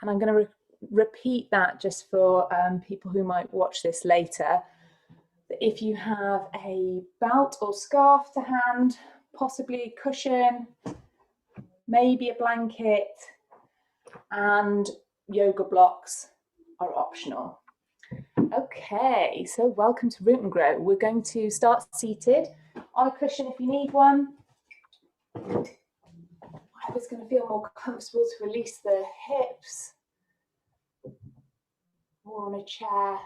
And I'm going to repeat that just for people who might watch this later. If you have a belt or scarf to hand, possibly a cushion, maybe a blanket, and yoga blocks are optional. Okay, so welcome to Root and Grow. We're going to start seated on a cushion if you need one. It's going to feel more comfortable to release the hips, or on a chair.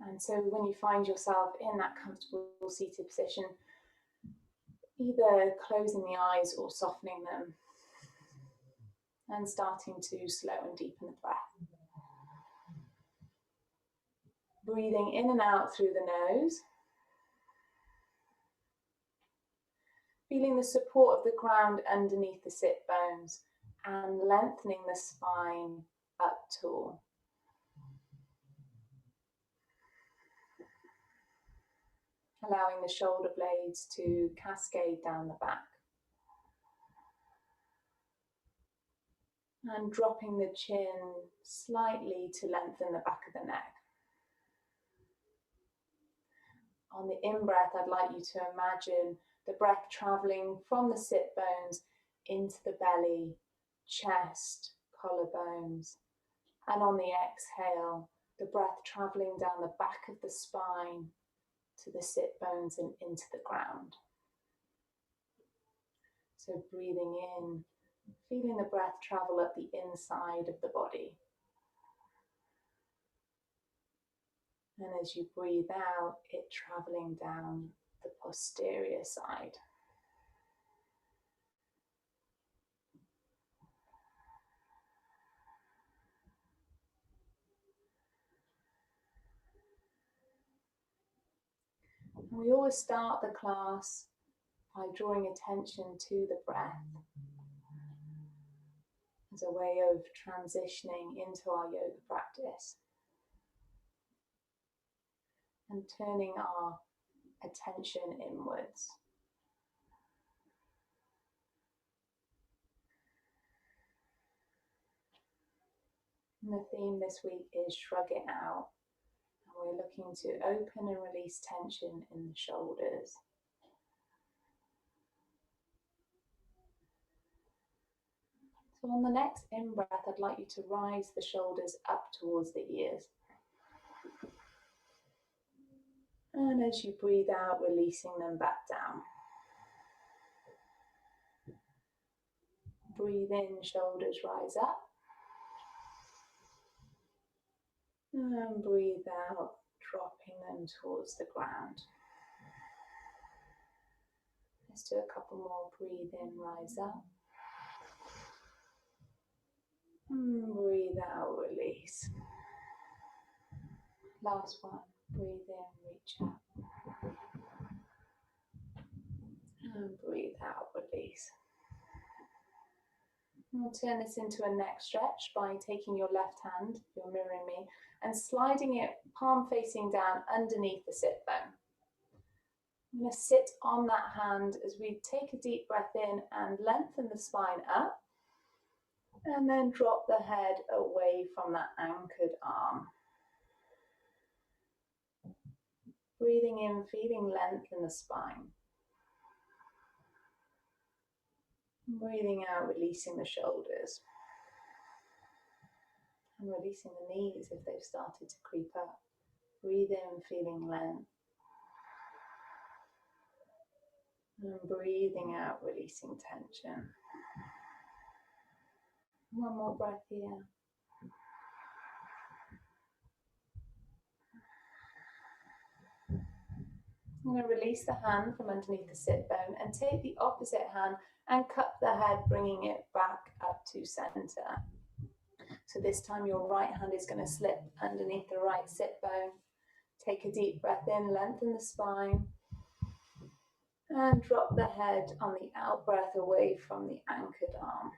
And so when you find yourself in that comfortable seated position, either closing the eyes or softening them and starting to slow and deepen the breath. Breathing in and out through the nose. Feeling the support of the ground underneath the sit bones and lengthening the spine up tall. Allowing the shoulder blades to cascade down the back. And dropping the chin slightly to lengthen the back of the neck. On the in-breath, I'd like you to imagine the breath traveling from the sit bones into the belly, chest, collarbones. And on the exhale, the breath traveling down the back of the spine to the sit bones and into the ground. So breathing in, feeling the breath travel up the inside of the body. And as you breathe out, it traveling down the posterior side. And we always start the class by drawing attention to the breath as a way of transitioning into our yoga practice and turning our attention inwards. And the theme this week is shrug it out. And we're looking to open and release tension in the shoulders. So on the next in-breath, I'd like you to rise the shoulders up towards the ears. And as you breathe out, releasing them back down. Breathe in, shoulders rise up. And breathe out, dropping them towards the ground. Let's do a couple more. Breathe in, rise up. And breathe out, release. Last one. Breathe in, reach up. And breathe out, release. And we'll turn this into a neck stretch by taking your left hand, if you're mirroring me, and sliding it palm facing down underneath the sit bone. I'm going to sit on that hand as we take a deep breath in and lengthen the spine up, and then drop the head away from that anchored arm. Breathing in, feeling length in the spine. Breathing out, releasing the shoulders. And releasing the knees if they've started to creep up. Breathe in, feeling length. And breathing out, releasing tension. One more breath here. I'm going to release the hand from underneath the sit bone and take the opposite hand and cup the head, bringing it back up to center. So this time your right hand is going to slip underneath the right sit bone. Take a deep breath in, lengthen the spine, and drop the head on the out breath away from the anchored arm.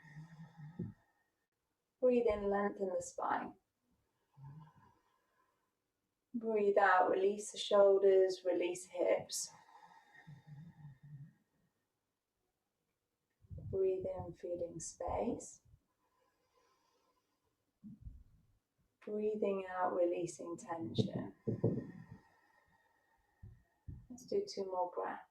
Breathe in, lengthen the spine. Breathe out, release the shoulders, release hips. Breathe in, feeling space. Breathing out, releasing tension. Let's do 2 more breaths.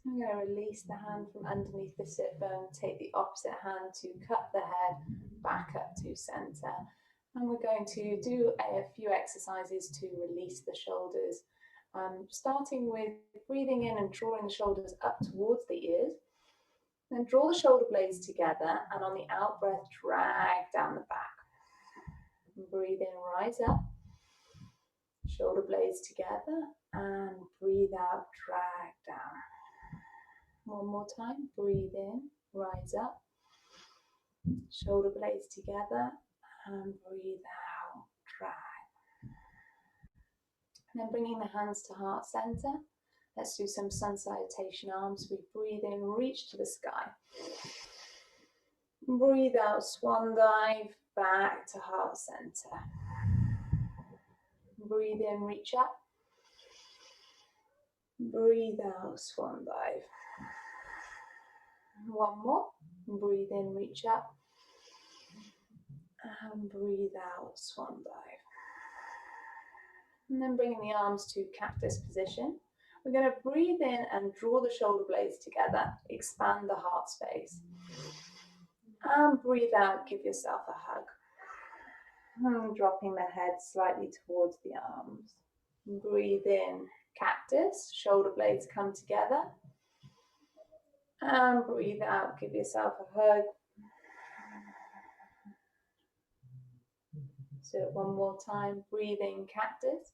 I'm going to release the hand from underneath the sit bone, take the opposite hand to cut the head back up to center. And we're going to do a few exercises to release the shoulders, starting with breathing in and drawing the shoulders up towards the ears. Then draw the shoulder blades together, and on the out breath, drag down the back. And breathe in, rise up. Shoulder blades together, and breathe out, drag down. One more time, breathe in, rise up, shoulder blades together, and breathe out, drag. And then bringing the hands to heart center, let's do some sun salutation arms. We breathe in, reach to the sky. Breathe out, swan dive, back to heart center. Breathe in, reach up. Breathe out, swan dive. One more. Breathe in, reach up. And breathe out, swan dive. And then bringing the arms to cactus position. We're going to breathe in and draw the shoulder blades together. Expand the heart space. And breathe out, give yourself a hug. And dropping the head slightly towards the arms. Breathe in, cactus, shoulder blades come together. And breathe out, give yourself a hug. So one more time, breathe in, cactus.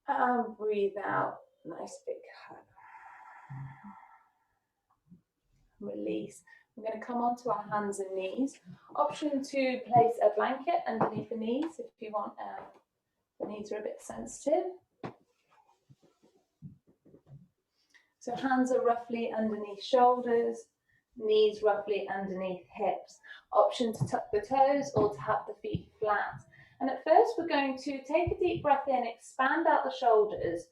And breathe out, nice big hug. Release. We're going to come onto our hands and knees. Option to place a blanket underneath the knees if you want. The knees are a bit sensitive. So hands are roughly underneath shoulders, knees roughly underneath hips. Option to tuck the toes or to have the feet flat. And at first we're going to take a deep breath in, expand out the shoulders.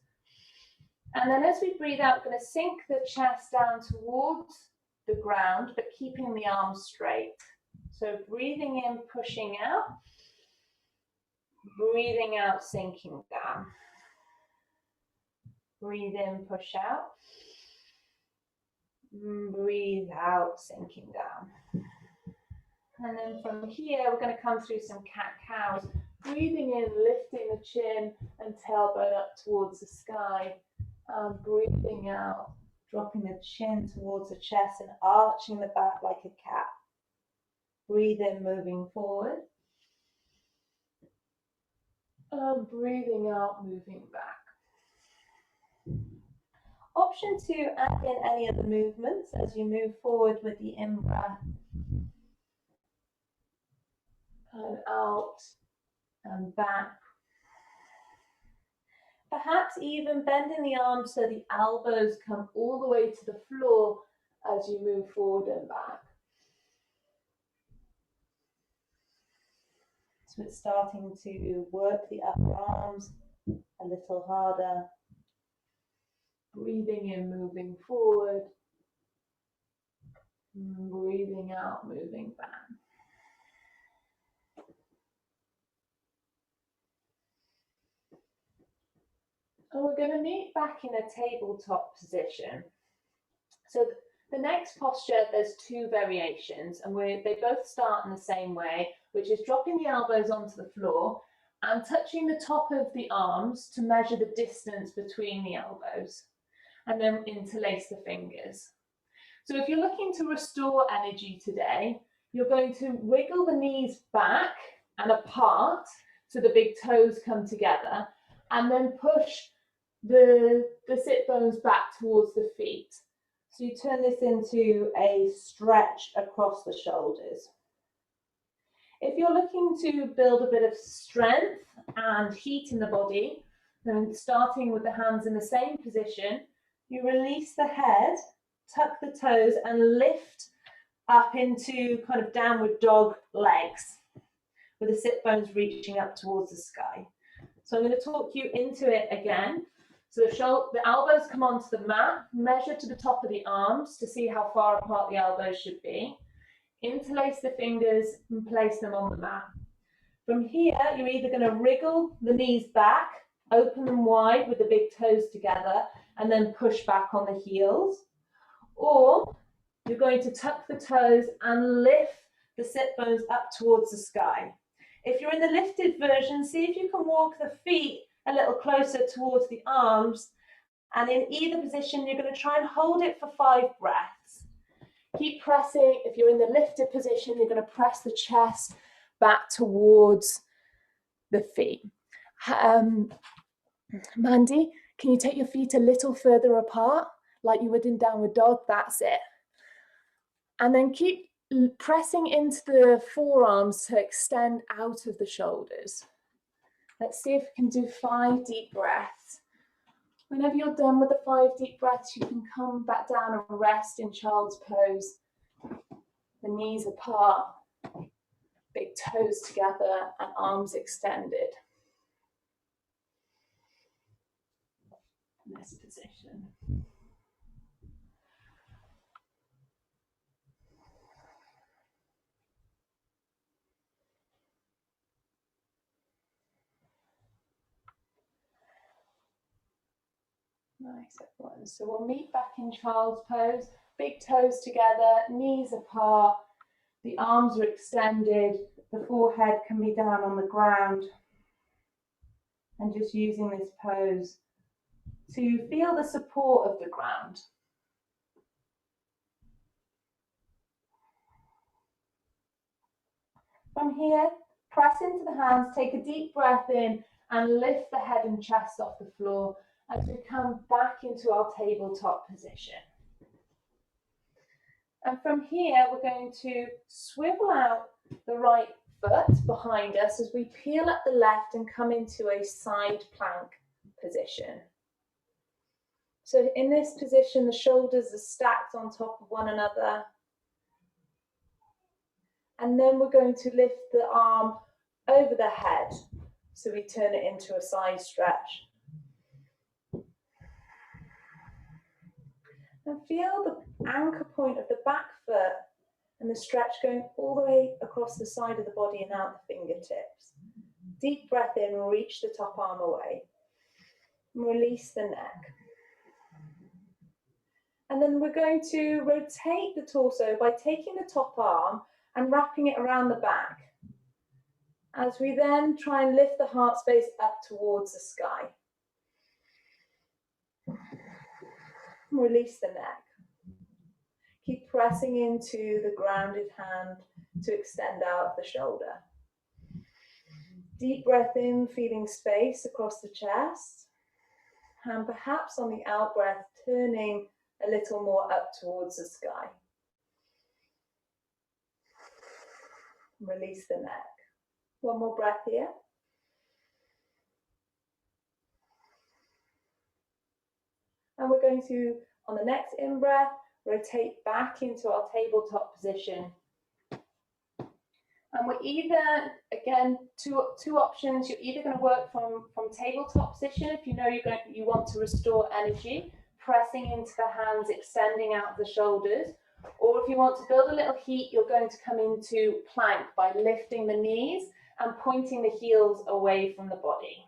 And then as we breathe out, we're going to sink the chest down towards the ground, but keeping the arms straight. So breathing in, pushing out. Breathing out, sinking down. Breathe in, push out. Breathe out, sinking down. And then from here, we're going to come through some cat-cows. Breathing in, lifting the chin and tailbone up towards the sky. Breathing out, dropping the chin towards the chest and arching the back like a cat. Breathe in, moving forward. Breathing out, moving back. Option to add in any other movements as you move forward with the in-breath. And out and back. Perhaps even bending the arms so the elbows come all the way to the floor as you move forward and back. So it's starting to work the upper arms a little harder. Breathing in, moving forward. Breathing out, moving back. And we're going to meet back in a tabletop position. So the next posture, there's 2 variations, and they both start in the same way, which is dropping the elbows onto the floor and touching the top of the arms to measure the distance between the elbows, and then interlace the fingers. So if you're looking to restore energy today, you're going to wiggle the knees back and apart so the big toes come together, and then push the sit bones back towards the feet. So you turn this into a stretch across the shoulders. If you're looking to build a bit of strength and heat in the body, then starting with the hands in the same position, you release the head tuck the toes and lift up into kind of downward dog legs with the sit bones reaching up towards the sky. So I'm going to talk you into it again. So the elbows come onto the mat, measure to the top of the arms to see how far apart the elbows should be. Interlace the fingers and place them on the mat. From here, you're either going to wriggle the knees back, open them wide with the big toes together, and then push back on the heels. Or you're going to tuck the toes and lift the sit bones up towards the sky. If you're in the lifted version, see if you can walk the feet a little closer towards the arms. And in either position, you're going to try and hold it for 5 breaths. Keep pressing. If you're in the lifted position, you're going to press the chest back towards the feet. Mandy, can you take your feet a little further apart, like you would in downward dog? That's it. And then keep pressing into the forearms to extend out of the shoulders. Let's see if we can do 5 deep breaths. Whenever you're done with the 5 deep breaths, you can come back down and rest in child's pose. The knees apart, big toes together, and arms extended. This position. Nice, everyone. So we'll meet back in child's pose. Big toes together, knees apart, the arms are extended, the forehead can be down on the ground. And just using this pose to feel the support of the ground. From here, press into the hands, take a deep breath in and lift the head and chest off the floor as we come back into our tabletop position. And from here, we're going to swivel out the right foot behind us as we peel up the left and come into a side plank position. So in this position, the shoulders are stacked on top of one another. And then we're going to lift the arm over the head. So we turn it into a side stretch. And feel the anchor point of the back foot and the stretch going all the way across the side of the body and out the fingertips. Deep breath in, reach the top arm away. And release the neck. And then we're going to rotate the torso by taking the top arm and wrapping it around the back. As we then try and lift the heart space up towards the sky. Release the neck. Keep pressing into the grounded hand to extend out the shoulder. Deep breath in, feeling space across the chest. And perhaps on the out breath, turning a little more up towards the sky. Release the neck. One more breath here. And we're going to, on the next in-breath, rotate back into our tabletop position. And we're either, again, two options. You're either going to work from tabletop position if you know you want to restore energy, pressing into the hands, extending out the shoulders. Or if you want to build a little heat, you're going to come into plank by lifting the knees and pointing the heels away from the body.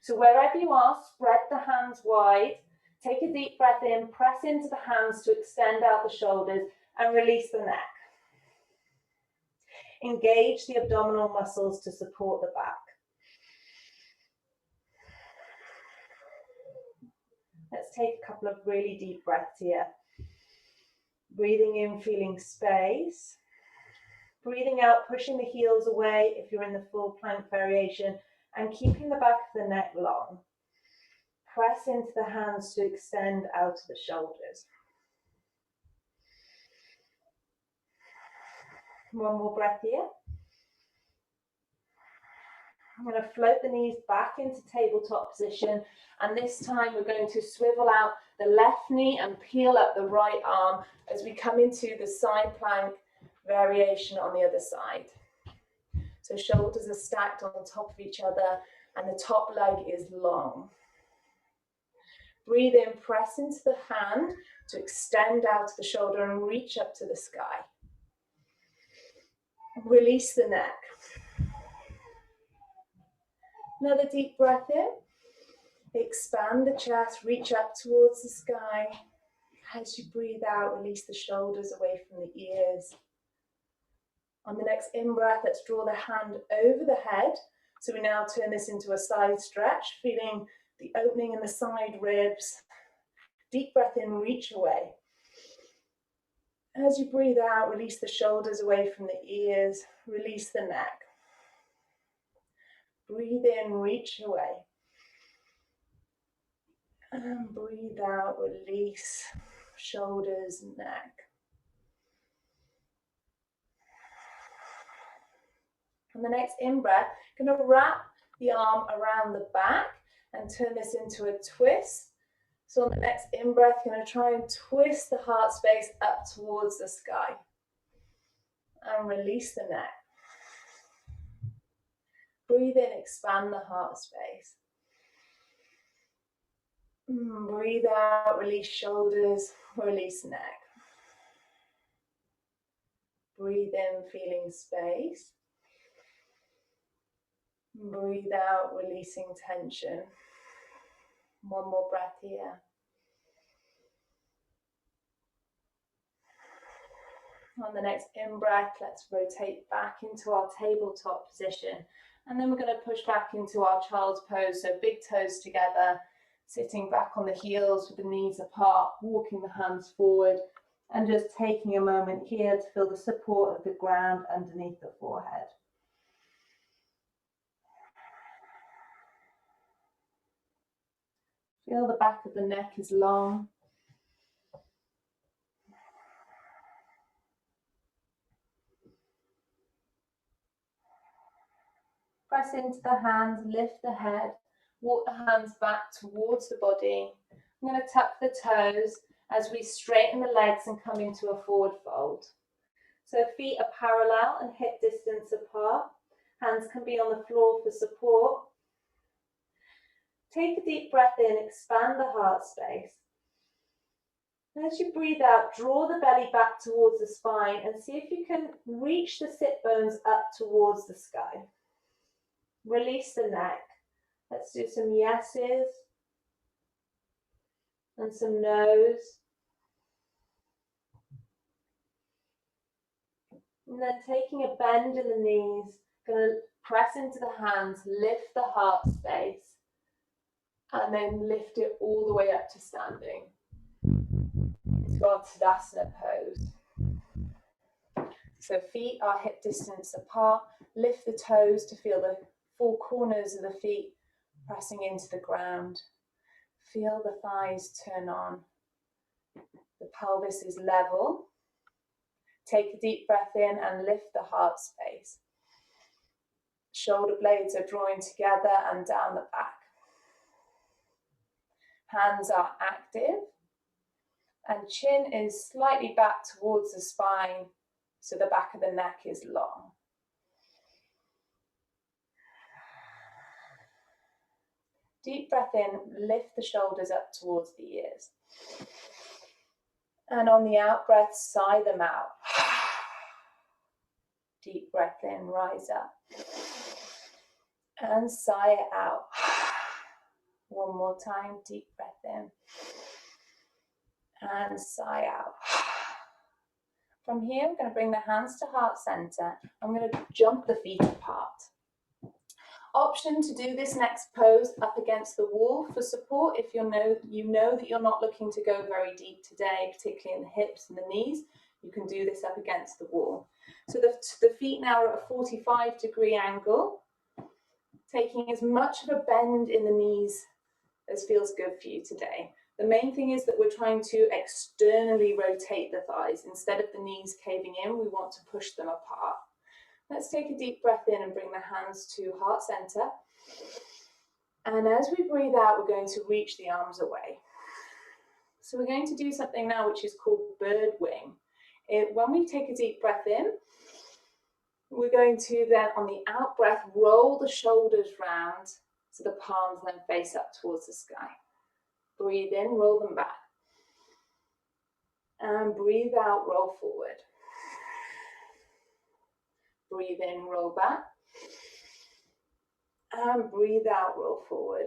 So wherever you are, spread the hands wide. Take a deep breath in, press into the hands to extend out the shoulders and release the neck. Engage the abdominal muscles to support the back. Let's take a couple of really deep breaths here. Breathing in, feeling space. Breathing out, pushing the heels away if you're in the full plank variation and keeping the back of the neck long. Press into the hands to extend out to the shoulders. One more breath here. I'm going to float the knees back into tabletop position, and this time we're going to swivel out the left knee and peel up the right arm as we come into the side plank variation on the other side. So shoulders are stacked on top of each other and the top leg is long. Breathe in, press into the hand to extend out to the shoulder and reach up to the sky. Release the neck. Another deep breath in. Expand the chest, reach up towards the sky. As you breathe out, release the shoulders away from the ears. On the next in-breath, let's draw the hand over the head. So we now turn this into a side stretch, feeling the opening in the side ribs. Deep breath in, reach away. As you breathe out, release the shoulders away from the ears, release the neck. Breathe in, reach away. And breathe out, release shoulders, neck. On the next in-breath, going to wrap the arm around the back and turn this into a twist. So on the next in-breath, you're going to try and twist the heart space up towards the sky. And release the neck. Breathe in, expand the heart space. Breathe out, release shoulders, release neck. Breathe in, feeling space. Breathe out, releasing tension. One more breath here. On the next in-breath, let's rotate back into our tabletop position. And then we're going to push back into our child's pose. So big toes together, sitting back on the heels with the knees apart, walking the hands forward, and just taking a moment here to feel the support of the ground underneath the forehead. Feel the back of the neck is long. Press into the hands, lift the head, walk the hands back towards the body. I'm going to tuck the toes as we straighten the legs and come into a forward fold. So feet are parallel and hip distance apart. Hands can be on the floor for support. Take a deep breath in, expand the heart space. And as you breathe out, draw the belly back towards the spine and see if you can reach the sit bones up towards the sky. Release the neck. Let's do some yeses and some nos. And then taking a bend in the knees, going to press into the hands, lift the heart space, and then lift it all the way up to standing. To our Tadasana pose. So feet are hip distance apart. Lift the toes to feel the four corners of the feet pressing into the ground. Feel the thighs turn on. The pelvis is level. Take a deep breath in and lift the heart space. Shoulder blades are drawing together and down the back. Hands are active. And chin is slightly back towards the spine, so the back of the neck is long. Deep breath in, lift the shoulders up towards the ears. And on the out breath, sigh them out. Deep breath in, rise up. And sigh it out. One more time, deep breath in. And sigh out. From here, I'm going to bring the hands to heart center. I'm going to jump the feet apart. Option to do this next pose up against the wall for support if you know that you're not looking to go very deep today, particularly in the hips and the knees. You can do this up against the wall. So the feet now are at a 45-degree angle, taking as much of a bend in the knees as feels good for you today. The main thing is that we're trying to externally rotate the thighs. Instead of the knees caving in, we want to push them apart. Let's take a deep breath in and bring the hands to heart center. And as we breathe out, we're going to reach the arms away. So we're going to do something now which is called bird wing. When we take a deep breath in, we're going to then on the out breath roll the shoulders round so the palms then face up towards the sky. Breathe in, roll them back. And breathe out, roll forward. Breathe in, roll back. And breathe out, roll forward.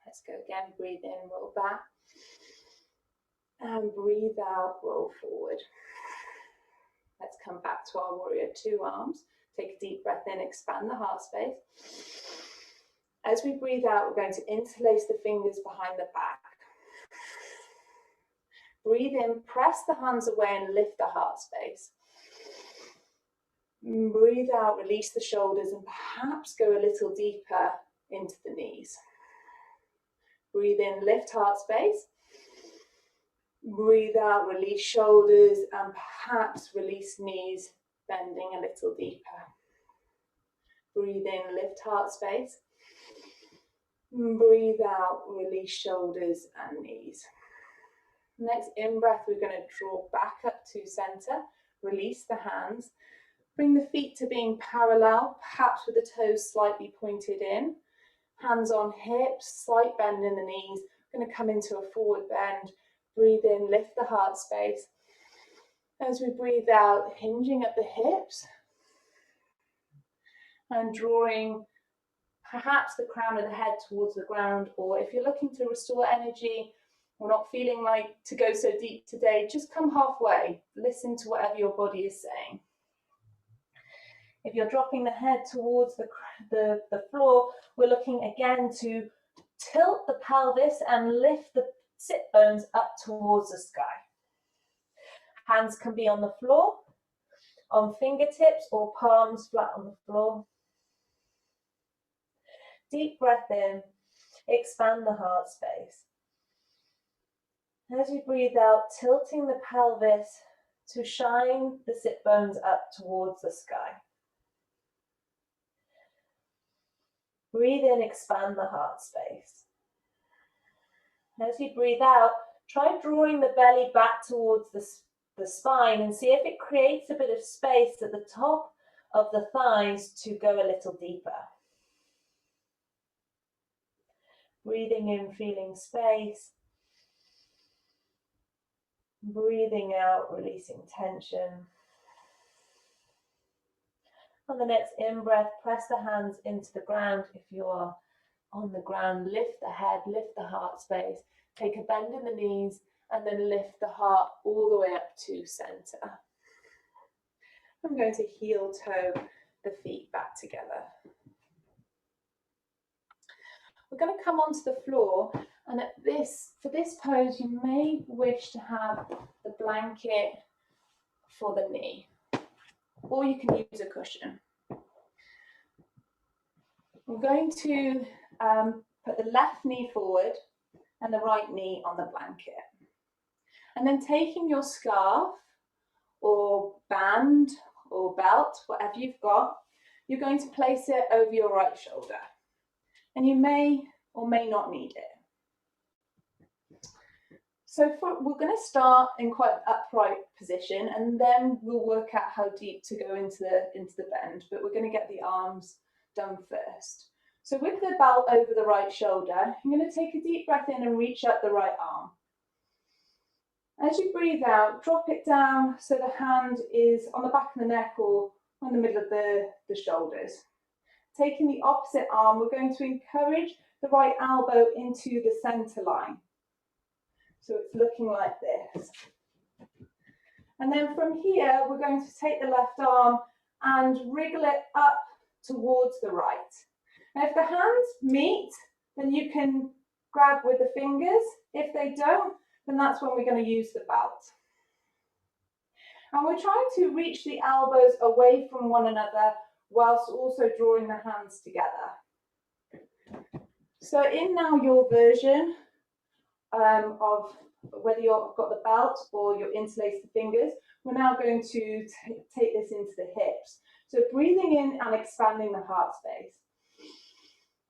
Let's go again. Breathe in, roll back. And breathe out, roll forward. Let's come back to our warrior two arms. Take a deep breath in, expand the heart space. As we breathe out, we're going to interlace the fingers behind the back. Breathe in, press the hands away and lift the heart space. Breathe out, release the shoulders and perhaps go a little deeper into the knees. Breathe in, lift heart space. Breathe out, release shoulders and perhaps release knees, bending a little deeper. Breathe in, lift heart space. Breathe out, release shoulders and knees. Next in-breath, we're going to draw back up to center, release the hands, bring the feet to being parallel, perhaps with the toes slightly pointed in, hands on hips, slight bend in the knees, we're going to come into a forward bend, breathe in, lift the heart space. As we breathe out, hinging at the hips and drawing perhaps the crown of the head towards the ground, or if you're looking to restore energy, or not feeling like to go so deep today, just come halfway. Listen to whatever your body is saying. If you're dropping the head towards the floor, we're looking again to tilt the pelvis and lift the sit bones up towards the sky. Hands can be on the floor, on fingertips or palms flat on the floor. Deep breath in, expand the heart space. As you breathe out, tilting the pelvis to shine the sit bones up towards the sky. Breathe in, expand the heart space. As you breathe out, try drawing the belly back towards the spine and see if it creates a bit of space at the top of the thighs to go a little deeper. Breathing in, feeling space. Breathing out, releasing tension. On the next in-breath, press the hands into the ground. If you're on the ground, lift the head, lift the heart space. Take a bend in the knees and then lift the heart all the way up to center. I'm going to heel toe the feet back together. We're going to come onto the floor, and for this pose, you may wish to have the blanket for the knee, or you can use a cushion. We're going to put the left knee forward and the right knee on the blanket. And then taking your scarf or band or belt, whatever you've got, you're going to place it over your right shoulder. And you may or may not need it. So we're going to start in quite an upright position, and then we'll work out how deep to go into the bend, but we're going to get the arms done first. So with the belt over the right shoulder, I'm going to take a deep breath in and reach up the right arm. As you breathe out, drop it down so the hand is on the back of the neck or on the middle of the shoulders. Taking the opposite arm, we're going to encourage the right elbow into the center line. So it's looking like this. And then from here, we're going to take the left arm and wriggle it up towards the right. Now, if the hands meet, then you can grab with the fingers. If they don't, then that's when we're going to use the belt. And we're trying to reach the elbows away from one another whilst also drawing the hands together. So in now your version of whether you've got the belt or you're interlaced the fingers, we're now going to take this into the hips. So breathing in and expanding the heart space.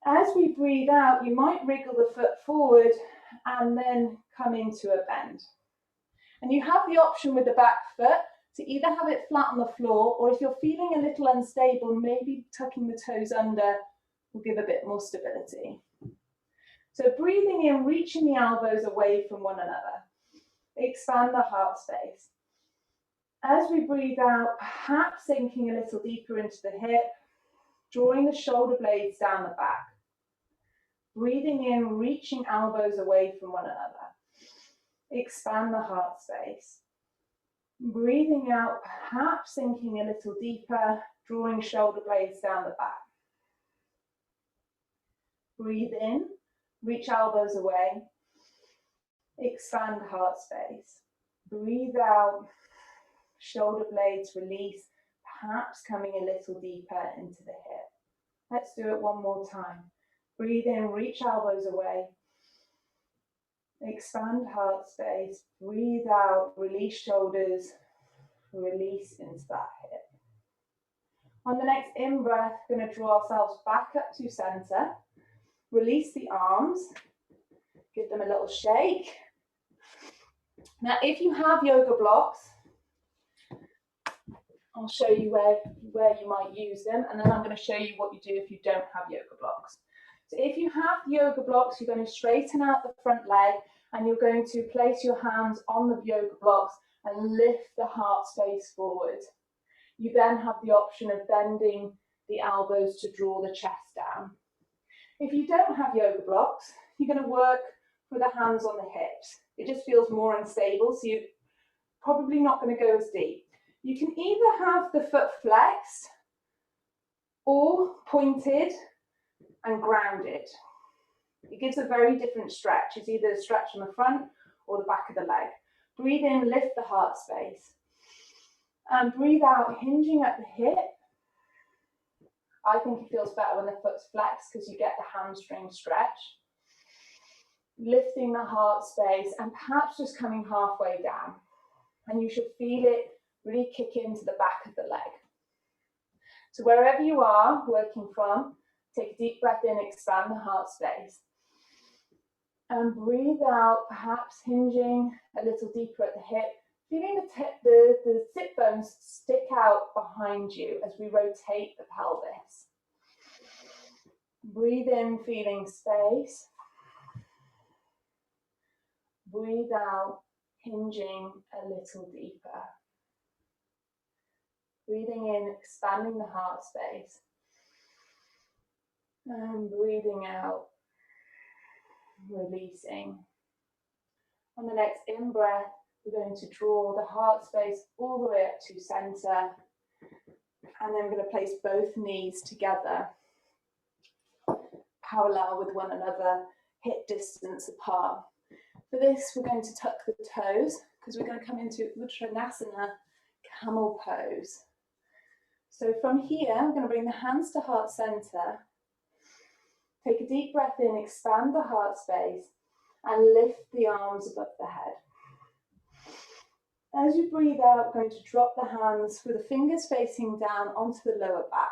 As we breathe out, you might wriggle the foot forward and then come into a bend. And you have the option with the back foot to either have it flat on the floor, or if you're feeling a little unstable, maybe tucking the toes under will give a bit more stability. So breathing in, reaching the elbows away from one another. Expand the heart space. As we breathe out, perhaps sinking a little deeper into the hip, drawing the shoulder blades down the back. Breathing in, reaching elbows away from one another. Expand the heart space. Breathing out, perhaps sinking a little deeper, drawing shoulder blades down the back. Breathe in, reach elbows away. Expand heart space. Breathe out, shoulder blades release, perhaps coming a little deeper into the hip. Let's do it one more time. Breathe in, reach elbows away. Expand heart space. Breathe out, release shoulders, release into that hip. On the next in-breath, we're going to draw ourselves back up to center. Release the arms. Give them a little shake. Now, if you have yoga blocks, I'll show you where you might use them, and then I'm going to show you what you do if you don't have yoga blocks. So if you have yoga blocks, you're going to straighten out the front leg, and you're going to place your hands on the yoga blocks and lift the heart space forward. You then have the option of bending the elbows to draw the chest down. If you don't have yoga blocks, you're going to work with the hands on the hips. It just feels more unstable, so you're probably not going to go as deep. You can either have the foot flexed or pointed and grounded. It gives a very different stretch. It's either a stretch from the front or the back of the leg. Breathe in, lift the heart space. And breathe out, hinging at the hip. I think it feels better when the foot's flexed because you get the hamstring stretch. Lifting the heart space and perhaps just coming halfway down. And you should feel it really kick into the back of the leg. So wherever you are working from, take a deep breath in, expand the heart space. And breathe out, perhaps hinging a little deeper at the hip, feeling the sit bones stick out behind you as we rotate the pelvis. Breathe in, feeling space. Breathe out, hinging a little deeper. Breathing in, expanding the heart space. And breathing out, releasing. On the next in-breath, we're going to draw the heart space all the way up to center. And then we're going to place both knees together, parallel with one another, hip distance apart. For this, we're going to tuck the toes because we're going to come into Uttanasana, camel pose. So from here, I'm going to bring the hands to heart center. Take a deep breath in, expand the heart space, and lift the arms above the head. As you breathe out, we're going to drop the hands with the fingers facing down onto the lower back.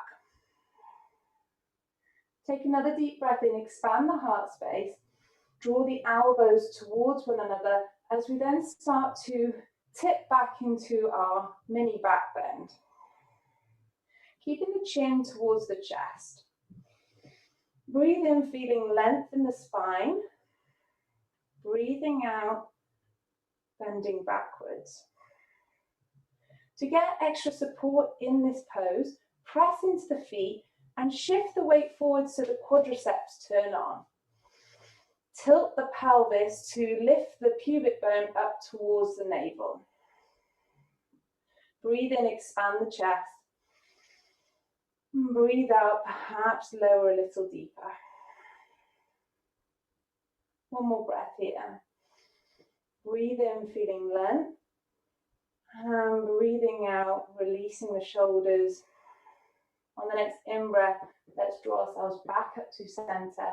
Take another deep breath in, expand the heart space, draw the elbows towards one another as we then start to tip back into our mini back bend. Keeping the chin towards the chest. Breathe in, feeling length in the spine. Breathing out, bending backwards. To get extra support in this pose, press into the feet and shift the weight forward so the quadriceps turn on. Tilt the pelvis to lift the pubic bone up towards the navel. Breathe in, expand the chest. Breathe out, perhaps lower a little deeper. One more breath here. Breathe in, feeling length. And breathing out, releasing the shoulders. On the next in-breath, let's draw ourselves back up to center.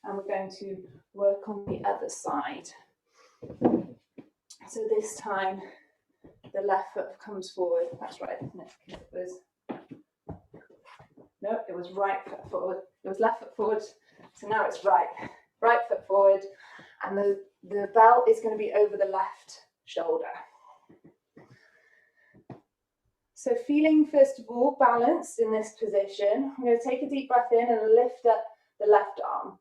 And we're going to work on the other side. So this time, the left foot comes forward. That's right, isn't it? It was right foot forward. It was left foot forward. So now it's right. Right foot forward. And the belt is going to be over the left shoulder. So feeling, first of all, balanced in this position, I'm going to take a deep breath in and lift up the left arm.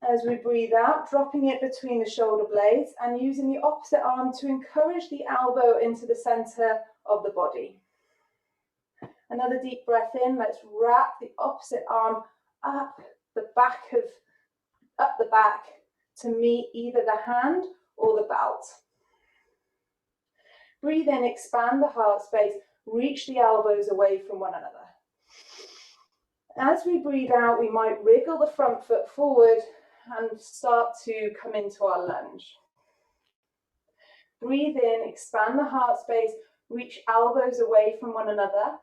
As we breathe out, dropping it between the shoulder blades and using the opposite arm to encourage the elbow into the center of the body. Another deep breath in. Let's wrap the opposite arm up the back to meet either the hand or the belt. Breathe in, expand the heart space, reach the elbows away from one another. As we breathe out, we might wriggle the front foot forward and start to come into our lunge. Breathe in, expand the heart space, reach elbows away from one another.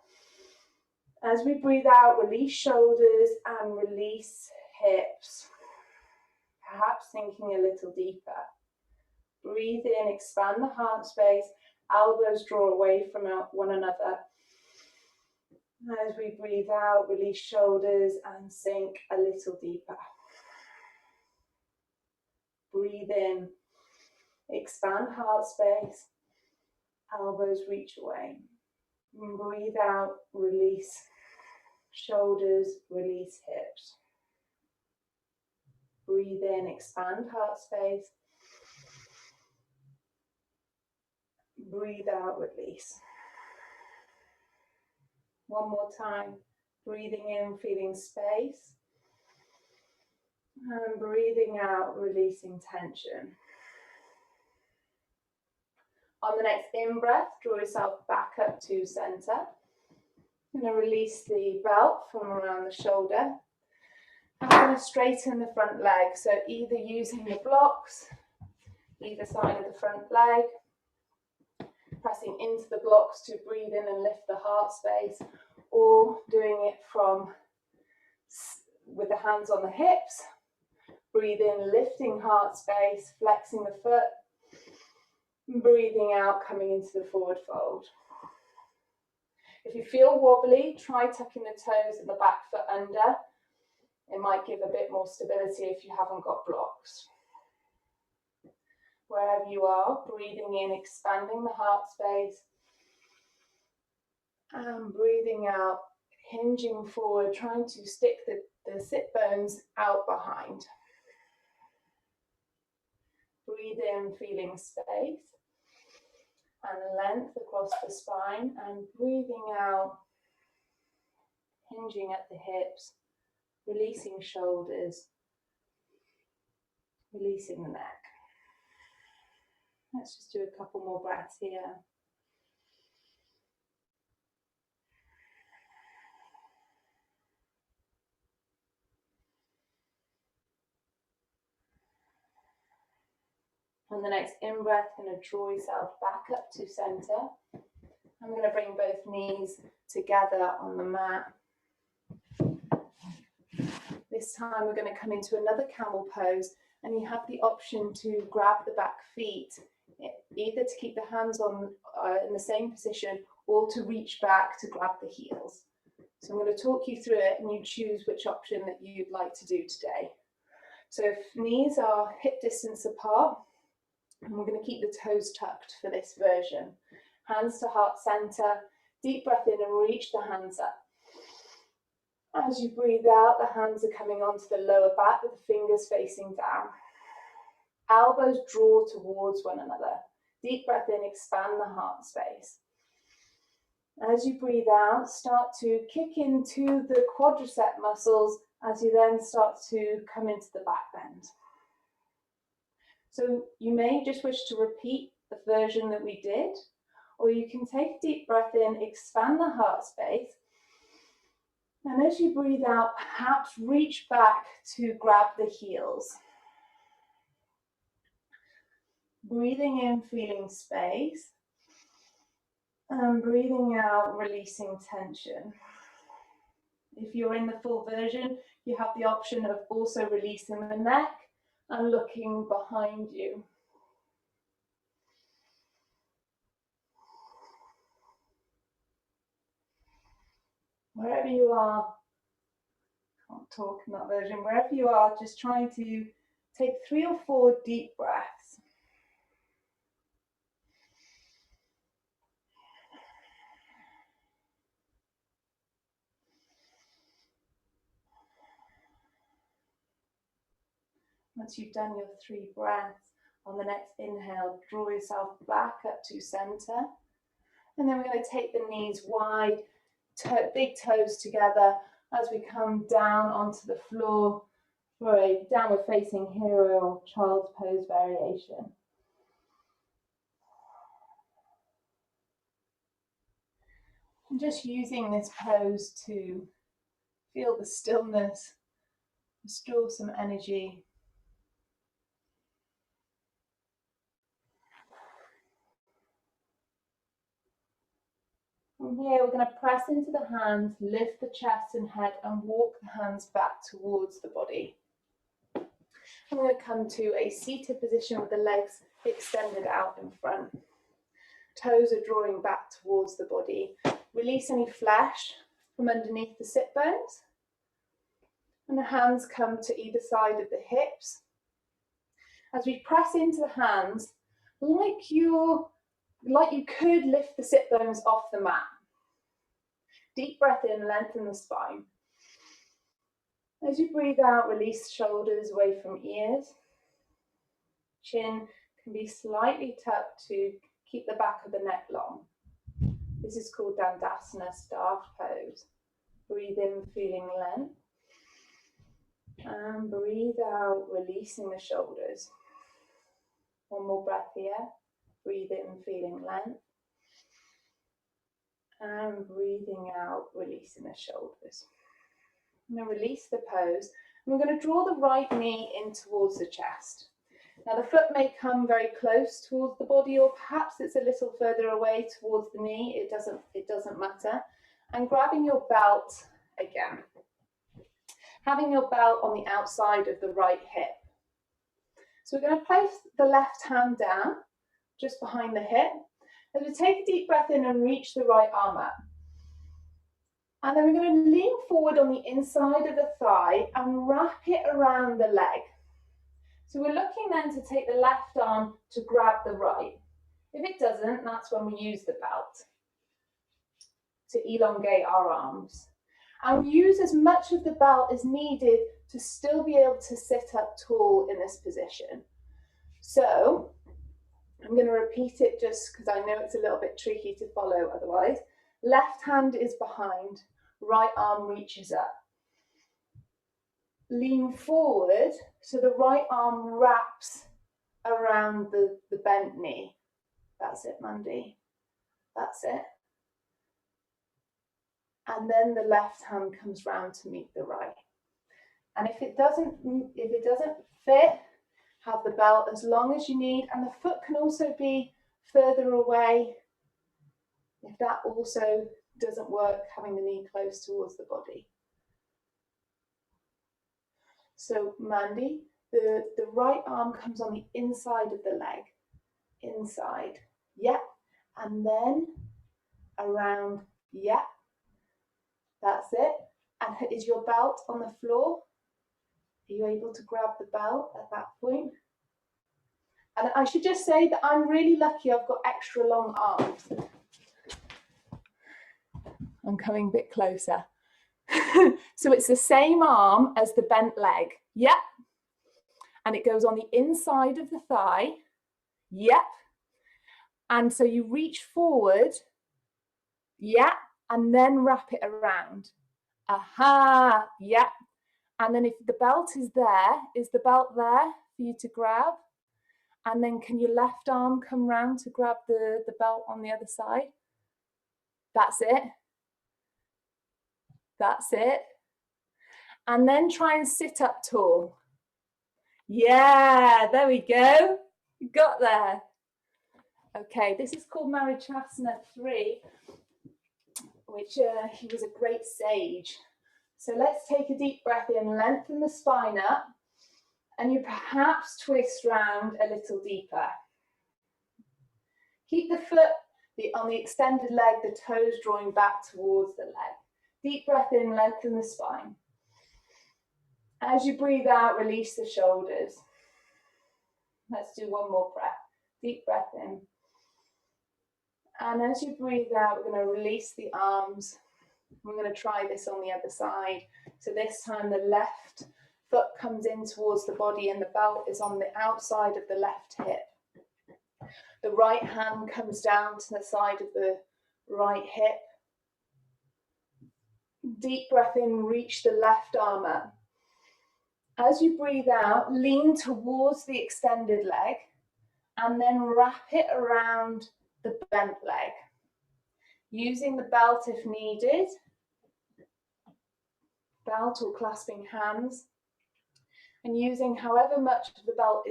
As we breathe out, release shoulders and release hips, perhaps sinking a little deeper. Breathe in, expand the heart space, elbows draw away from one another. As we breathe out, release shoulders and sink a little deeper. Breathe in, expand heart space, elbows reach away. And breathe out, release shoulders, release hips. Breathe in, expand heart space. Breathe out, release. One more time. Breathing in, feeling space. And breathing out, releasing tension. On the next in-breath, draw yourself back up to center. I'm going to release the belt from around the shoulder. I'm going to straighten the front leg, so either using the blocks, either side of the front leg, pressing into the blocks to breathe in and lift the heart space, or doing it from with the hands on the hips. Breathe in, lifting heart space, flexing the foot, breathing out, coming into the forward fold. If you feel wobbly, try tucking the toes and the back foot under. It might give a bit more stability if you haven't got blocks. Wherever you are, breathing in, expanding the heart space, and breathing out, hinging forward, trying to stick the sit bones out behind. Breathe in, feeling space and length across the spine, and breathing out, hinging at the hips, releasing shoulders, releasing the neck. Let's just do a couple more breaths here. On the next in-breath, going to draw yourself back up to center. I'm going to bring both knees together on the mat. This time we're going to come into another camel pose, and you have the option to grab the back feet, either to keep the hands on in the same position or to reach back to grab the heels. So I'm going to talk you through it and you choose which option that you'd like to do today. So if knees are hip distance apart, and we're going to keep the toes tucked for this version. Hands to heart center, deep breath in and reach the hands up. As you breathe out, the hands are coming onto the lower back with the fingers facing down. Elbows draw towards one another. Deep breath in, expand the heart space. As you breathe out, start to kick into the quadricep muscles as you then start to come into the back bend. So you may just wish to repeat the version that we did, or you can take a deep breath in, expand the heart space, and as you breathe out, perhaps reach back to grab the heels. Breathing in, feeling space, and breathing out, releasing tension. If you're in the full version, you have the option of also releasing the neck and looking behind you. Wherever you are, can't talk in that version, wherever you are, just trying to Take 3 or 4 deep breaths. Once you've done your 3 breaths, on the next inhale, draw yourself back up to center. And then we're going to take the knees wide, big toes together as we come down onto the floor for a downward facing hero or child's pose variation. And just using this pose to feel the stillness, restore some energy. From here, we're going to press into the hands, lift the chest and head, and walk the hands back towards the body. I'm going to come to a seated position with the legs extended out in front. Toes are drawing back towards the body. Release any flesh from underneath the sit bones. And the hands come to either side of the hips. As we press into the hands, like you could lift the sit bones off the mat. Deep breath in, lengthen the spine. As you breathe out, release shoulders away from ears. Chin can be slightly tucked to keep the back of the neck long. This is called Dandasana staff pose. Breathe in, feeling length. And breathe out, releasing the shoulders. One more breath here. Breathe in, feeling length. And breathing out, releasing the shoulders. I'm going to release the pose. And we're going to draw the right knee in towards the chest. Now the foot may come very close towards the body, or perhaps it's a little further away towards the knee. It doesn't matter. And grabbing your belt again. Having your belt on the outside of the right hip. So we're going to place the left hand down, just behind the hip. As we take a deep breath in and reach the right arm up. And then we're going to lean forward on the inside of the thigh and wrap it around the leg. So we're looking then to take the left arm to grab the right. If it doesn't, that's when we use the belt to elongate our arms. And we use as much of the belt as needed to still be able to sit up tall in this position. So I'm going to repeat it just because I know it's a little bit tricky to follow otherwise. Left hand is behind, right arm reaches up. Lean forward so the right arm wraps around the bent knee. That's it, Mandy. That's it. And then the left hand comes round to meet the right. And if it doesn't fit, have the belt as long as you need, and the foot can also be further away. If that also doesn't work, having the knee close towards the body. So Mandy, the right arm comes on the inside of the leg. Inside, yep. And then around, yep. That's it. And is your belt on the floor? Are you able to grab the belt at that point? And I should just say that I'm really lucky I've got extra long arms. I'm coming a bit closer. So it's the same arm as the bent leg. Yep. And it goes on the inside of the thigh. Yep. And so you reach forward. Yep. And then wrap it around. Aha. Yep. And then if the belt is there, is the belt there for you to grab? And then can your left arm come round to grab the belt on the other side? That's it. That's it. And then try and sit up tall. Yeah, there we go. You got there. Okay, this is called Marichyasana 3, which he was a great sage. So let's take a deep breath in, lengthen the spine up, and you perhaps twist round a little deeper. Keep the foot on the extended leg, the toes drawing back towards the leg. Deep breath in, lengthen the spine. As you breathe out, release the shoulders. Let's do one more breath. Deep breath in. And as you breathe out, we're going to release the arms. We're going to try this on the other side. So this time the left foot comes in towards the body and the belt is on the outside of the left hip. The right hand comes down to the side of the right hip. Deep breath in, reach the left arm up. As you breathe out, lean towards the extended leg and then wrap it around the bent leg. Using the belt if needed, belt or clasping hands, and using however much of the belt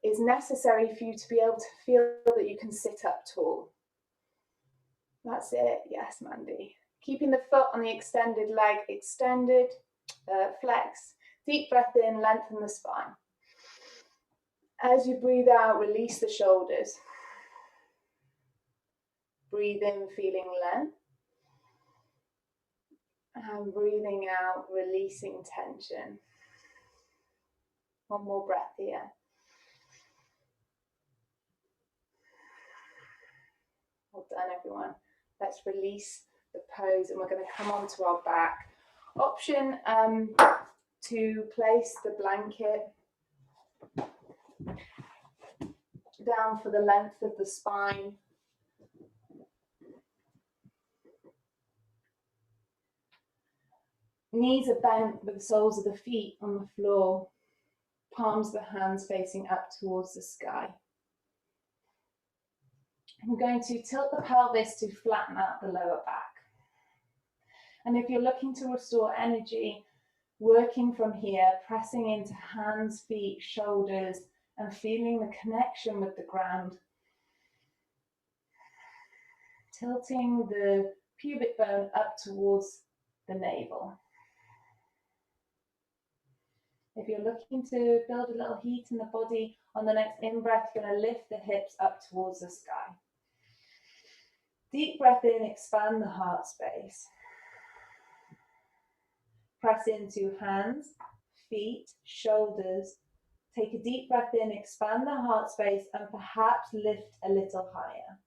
is necessary for you to be able to feel that you can sit up tall. That's it, yes, Mandy. Keeping the foot on the extended leg extended, flex. Deep breath in, lengthen the spine. As you breathe out, release the shoulders. Breathe in, feeling length. And breathing out, releasing tension. One more breath here. Well done, everyone. Let's release the pose and we're going to come onto our back. Option to place the blanket down for the length of the spine. Knees are bent with the soles of the feet on the floor. Palms of the hands facing up towards the sky. I'm going to tilt the pelvis to flatten out the lower back. And if you're looking to restore energy, working from here, pressing into hands, feet, shoulders, and feeling the connection with the ground. Tilting the pubic bone up towards the navel. If you're looking to build a little heat in the body, on the next in-breath, you're going to lift the hips up towards the sky. Deep breath in, expand the heart space. Press into hands, feet, shoulders. Take a deep breath in, expand the heart space, and perhaps lift a little higher.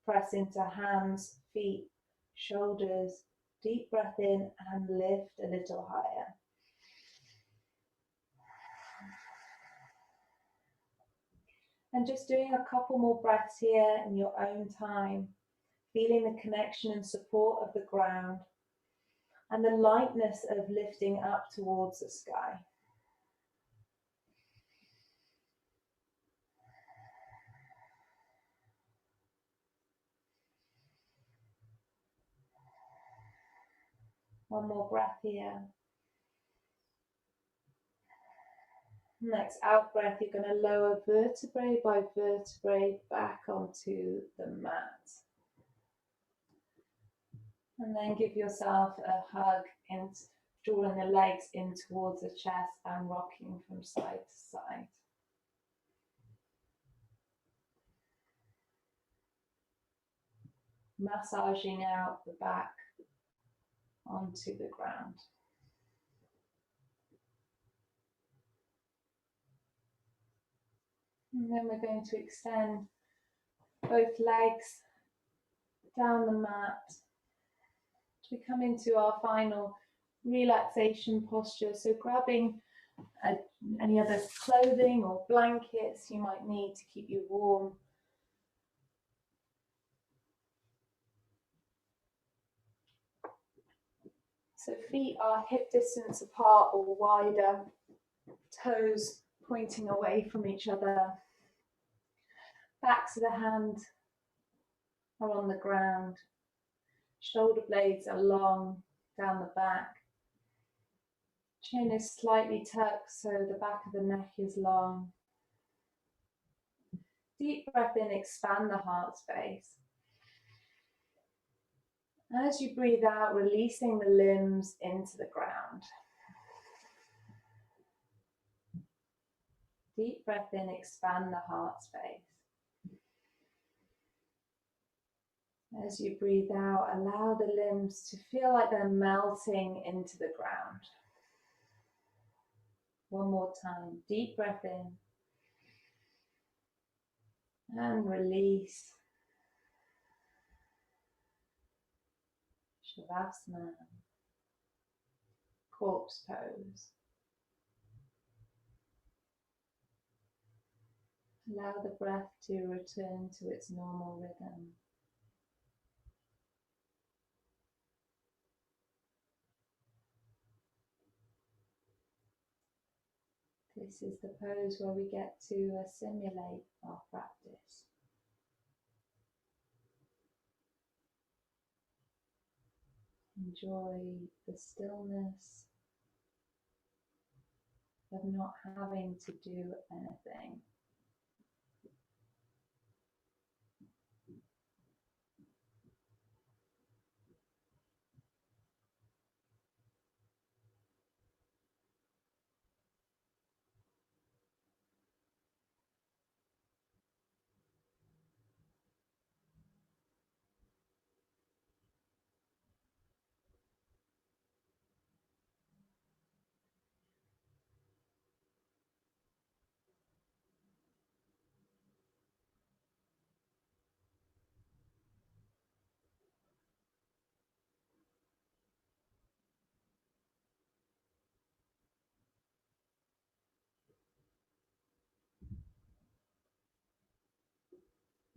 Press into hands, feet, shoulders. Deep breath in and lift a little higher. And just doing a couple more breaths here in your own time, feeling the connection and support of the ground and the lightness of lifting up towards the sky. One more breath here. Next out breath, you're going to lower vertebrae by vertebrae back onto the mat. And then give yourself a hug and drawing the legs in towards the chest and rocking from side to side. Massaging out the back onto the ground. And then we're going to extend both legs down the mat to come into our final relaxation posture. So grabbing any other clothing or blankets you might need to keep you warm. So feet are hip distance apart or wider, toes pointing away from each other. Backs of the hands are on the ground. Shoulder blades are long down the back. Chin is slightly tucked so the back of the neck is long. Deep breath in, expand the heart space. As you breathe out, releasing the limbs into the ground. Deep breath in, expand the heart space. As you breathe out, allow the limbs to feel like they're melting into the ground. One more time. Deep breath in. And release. Shavasana. Corpse pose. Allow the breath to return to its normal rhythm. This is the pose where we get to simulate our practice. Enjoy the stillness of not having to do anything.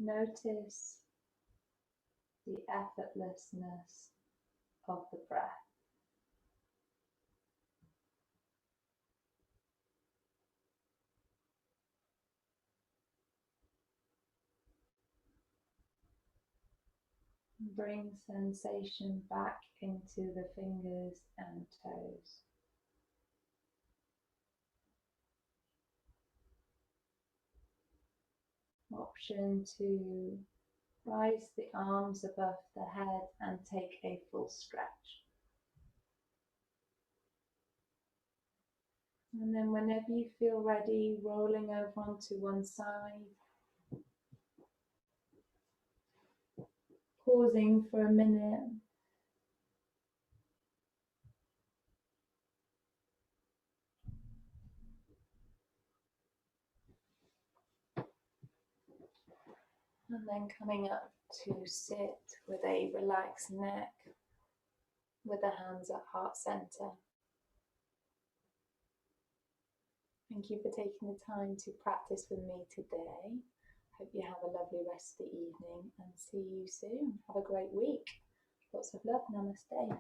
Notice the effortlessness of the breath. Bring sensation back into the fingers and toes. Option to rise the arms above the head and take a full stretch. And then whenever you feel ready, rolling over onto one side, pausing for a minute. And then coming up to sit with a relaxed neck, with the hands at heart center. Thank you for taking the time to practice with me today. Hope you have a lovely rest of the evening and see you soon. Have a great week. Lots of love. Namaste.